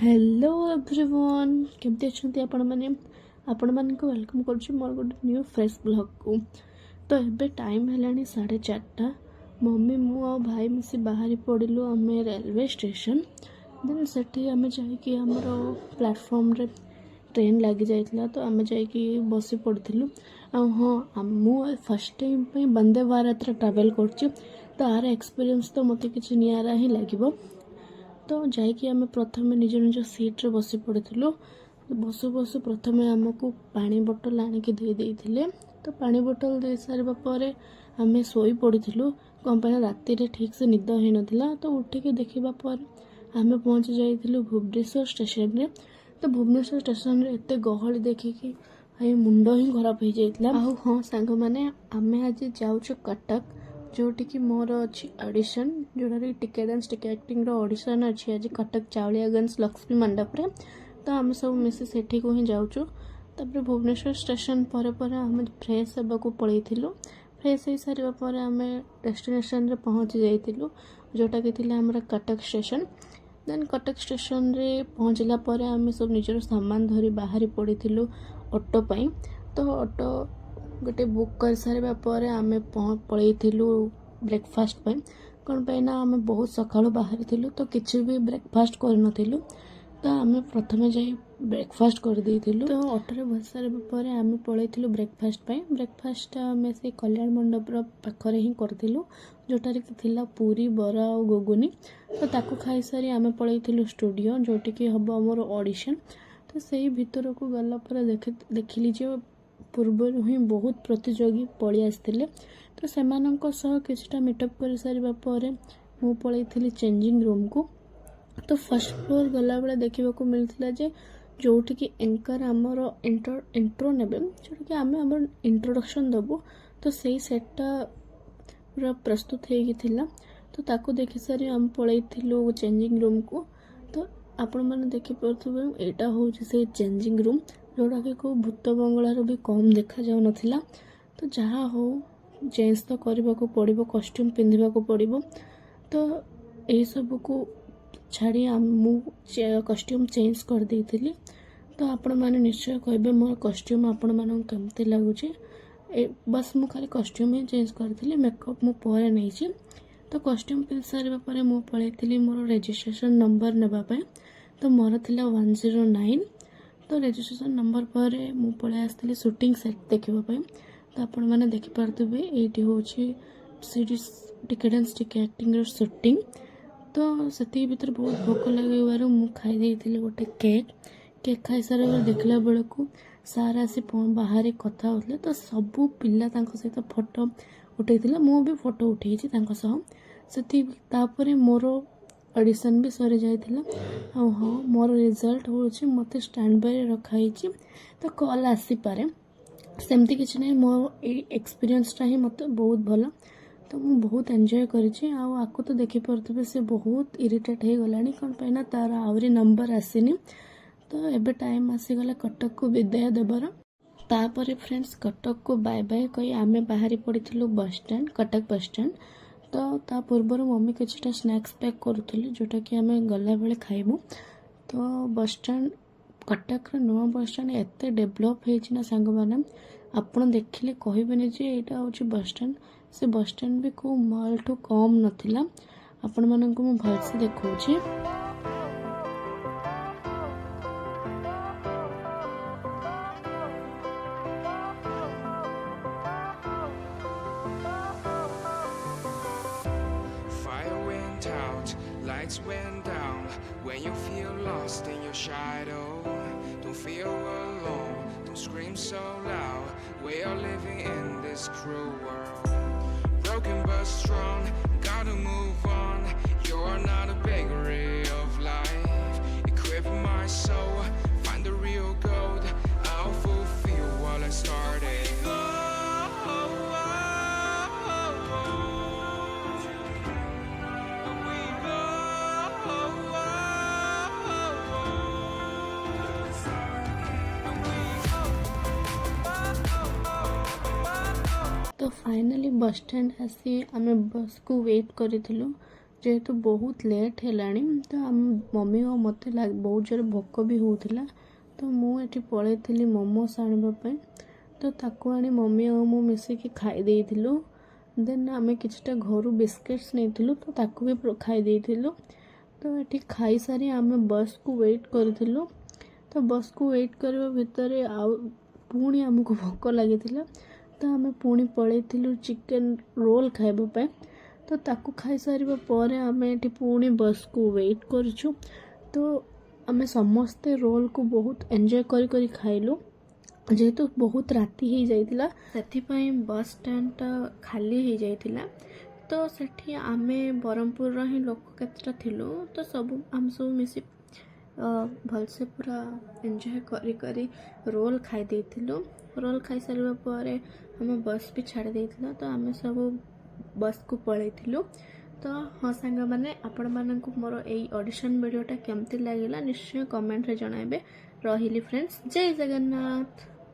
Hello everyone केमती अच्छा आपण मैंने वेलकम कर मोर गोटे न्यू फ्रेश ब्लॉग को। तो एबे टाइम है 4:30। मम्मी मु आ भाई मिसी बाहरी पड़िलु आम रेलवे स्टेशन। देन सेठी आम जामर प्लेटफॉर्म रे ट्रेन लगी जाइला तो आम जा बसी पड़ू। हाँ मु फर्स्ट टाइम पे वंदे भारत ट्रावेल कर तार एक्सपीरियंस तो मत कि निरा ही लगे। तो जाकि आम प्रथम निज निज सीट्रे बसी पड़ू। बसु बसु प्रथम आमको पानी बोतल आणिक देते। तो पानी बोतल दे सारा पर आम शोई पड़ू कौन पर राति ठीक से निद हो नाला। तो उठिक देखा पर आम पहुँची जाइलु भुवनेश्वर स्टेशन रे। तो भुवनेश्वर स्टेशन रे एत गहली देखिकी भाई मुंड ही खराब हो जाता। हाँ सांग मैंने आम आज जाऊँ कटक जोटिकी मोर अच्छी ऑडिशन जोटा टिकेट एंड टिकेटिंग ऑडिशन अच्छी आज कटक चाउलियागंज लक्ष्मी मंडप रे। तो आम सब मिसी सेठी को ही जाऊँ। तापर भुवनेश्वर स्टेशन पर आम फ्रेश होगा पलैलु। फ्रेश हो सारा पर आम डेस्टिनेशन रे पहुँची जाइलु जोटा कि थी आमर Cuttack station. Then Cuttack station रे पहुँचला पर आम सब निजर सामान धरी बाहरी पड़ू ऑटो पाई। तो ऑटो गोटे बुक कर सारा पर आम पलैलु ब्रेकफास्ट पे कौन पे ना आम बहुत सका बाहरी तो किसी भी ब्रेकफास्ट कर तो आम प्रथम जा ब्रेकफास्ट कर देइथिलु। तो ऑटो बस सारा पर आम पलैलु ब्रेकफास्ट पे। ब्रेकफास्ट आम से कल्याण मंडप पाखरे ही करूँ जोटार कि थिला पूरी बरा और गुगुनी। तो ताकू खाई सारी आम पलैलु स्टूडियो जोटिकी हम आमर ऑडिशन। तो सही भितर को गला पर देखिली जो पूर्व ही बहुत प्रतियोगी पलि आसते। तो सेमानंक सह किछटा मीटअप कर सारा पर मु पलैली चेंजिंग रूम को। तो फर्स्ट फ्लोर गला बेले देखा मिलता जे जोटिकी एंकर आमर इंट्रो नेबे जोटा कि आम आम इंट्रोडक्शन दबु। तो सही सेटटा पूरा प्रस्तुत होगी। तो ताको देखि सारी आम पलैलु चेंजिंग रूम को। तो आपण मैंने देखिपे यहाँ हूँ से चेंजिंग रूम जोटा कि कौ भूत बंगलार भी कम देखा जाऊ नथिला। तो जहाँ हो चेंज तो करने को पड़ो कॉस्ट्यूम पिंधा को पड़ो। तो यही सब को छाड़ी मु कॉस्ट्यूम चेंज कर देइथिली। तो आपण मैंने निश्चय कहे मोर कॉस्ट्यूम आपण मानक केमती लगुच। बस मु खाली कॉस्ट्यूम ही चेंज करी मेकअप मु पर नहीं। तो कॉस्ट्यूम पिंध सारा पर मु पलैली मोर रजिस्ट्रेशन नंबर नापी। तो मोर थिला 109। तो रजिस्ट्रेशन नंबर पर मु पलि आसती शूटिंग सेट देखापी। तो आपण मैंने देखिपे ये हूँ series ticket and ticketing shooting. तो से भीतर बहुत भोक लगे मु खाई गोटे केक खाई सारा देखला बेलू सारा आसी बाहर कथा होते। तो सबू पिला सहित फोटो उठे मु भी फोटो उठे से मोर ऑडिशन भी सरी जाइथिला। हाँ मोर रिजल्ट हूँ मत स्टैंड बाय रखाई। तो कॉल आसी पारे सेमती किसी ना मो एक्सपीरियंसटा ही मत बहुत भल। तो मु बहुत एंजॉय करी। आको तो देखिपे से बहुत इरिटेट हो गला कौन पे तार आहरी नंबर आसीनी। तो एबे टाइम आसीगला कटक को विदाय देवर। तापर फ्रेंड्स कटक को बाय बाय कही आमे बाहरी पड़ू bus stand Cuttack bus stand. तो ता पूर्वर मम्मी किछटा स्नैक्स पैक करुली जोटा कि आमे गला बेले खाइबू। तो बस स्टैंड कटक नुआ बस स्टैंड एत डेभलप होना सांग मैंने आपड़ देखिले कहबेनि जे यहाँ हूँ बस स्टैंड। से बस स्टैंड भी कौ मॉल ठू कम नथिला। आपण मानक मु भलसे देखौछि। Lights went down when you feel lost in your shadow. Don't feel alone, don't scream so loud. We are living in this cruel world. Broken but strong, gotta move on. You're not a bakery of life. Equip my soul, find the real gold. I'll fulfill what I started. तो finally bus stand आसी आम बस को wait करूँ ଯେହେତୁ ବହୁତ late ହେଲାଣି ତ ମମି ଓ ମୋତେ ବହୁତ ଜୋରେ ଭୋକ ବି ହେଉଥିଲା, ତ ମୁଁ ଏଠି ପଳେଇଥିଲି ମୋମୋସ୍ ଆଣିବା ପାଇଁ। ତ ତାକୁ ଆଣି ମମି ଆଉ ମୁଁ ମିଶିକି ଖାଇ ଦେଇଥିଲୁ। ଦେନ୍ ଆମେ କିଛିଟା ଘରୁ ବିସ୍କିଟ୍ସ ନେଇଥିଲୁ, ତ ତାକୁ ବି ଖାଇ ଦେଇଥିଲୁ। ତ ଏଠି ଖାଇସାରି ଆମେ ବସ୍କୁ ୱେଟ୍ କରିଥିଲୁ। ତ ବସ୍କୁ ୱେଟ୍ କରିବା ଭିତରେ ଆଉ ପୁଣି ଆମକୁ ଭୋକ ଲାଗିଥିଲା, ତ ଆମେ ପୁଣି ପଳେଇଥିଲୁ ଚିକେନ୍ ରୋଲ୍ ଖାଇବା ପାଇଁ। ତ ତାକୁ ଖାଇସାରିବା ପରେ ଆମେ ଏଠି ପୁଣି ବସ୍କୁ ୱେଟ୍ କରିଛୁ। ତ ଆମେ ସମସ୍ତେ ରୋଲ୍କୁ ବହୁତ ଏନ୍ଜୟ କରି ଖାଇଲୁ। ଯେହେତୁ ବହୁତ ରାତି ହେଇଯାଇଥିଲା ସେଥିପାଇଁ ବସ୍ ଷ୍ଟାଣ୍ଡଟା ଖାଲି ହେଇଯାଇଥିଲା। ତ ସେଠି ଆମେ ବ୍ରହ୍ମପୁରର ହିଁ ଲୋକ କେତେଟା ଥିଲୁ, ତ ଆମେ ସବୁ ମିଶି ଭଲସେ ପୁରା ଏନ୍ଜୟ କରି ରୋଲ୍ ଖାଇ ଦେଇଥିଲୁ। ରୋଲ୍ ଖାଇସାରିବା ପରେ ଆମେ ବସ୍ ବି ଛାଡ଼ି ଦେଇଥିଲା, ତ ଆମେ ସବୁ ବସ୍କୁ ପଳେଇଥିଲୁ। ତ ହଁ ସାଙ୍ଗମାନେ, ଆପଣମାନଙ୍କୁ ମୋର ଏଇ ଅଡ଼ିସନ୍ ଭିଡ଼ିଓଟା କେମିତି ଲାଗିଲା ନିଶ୍ଚୟ କମେଣ୍ଟରେ ଜଣାଇବେ। ରହିଲି ଫ୍ରେଣ୍ଡସ୍, ଜୟ ଜଗନ୍ନାଥ।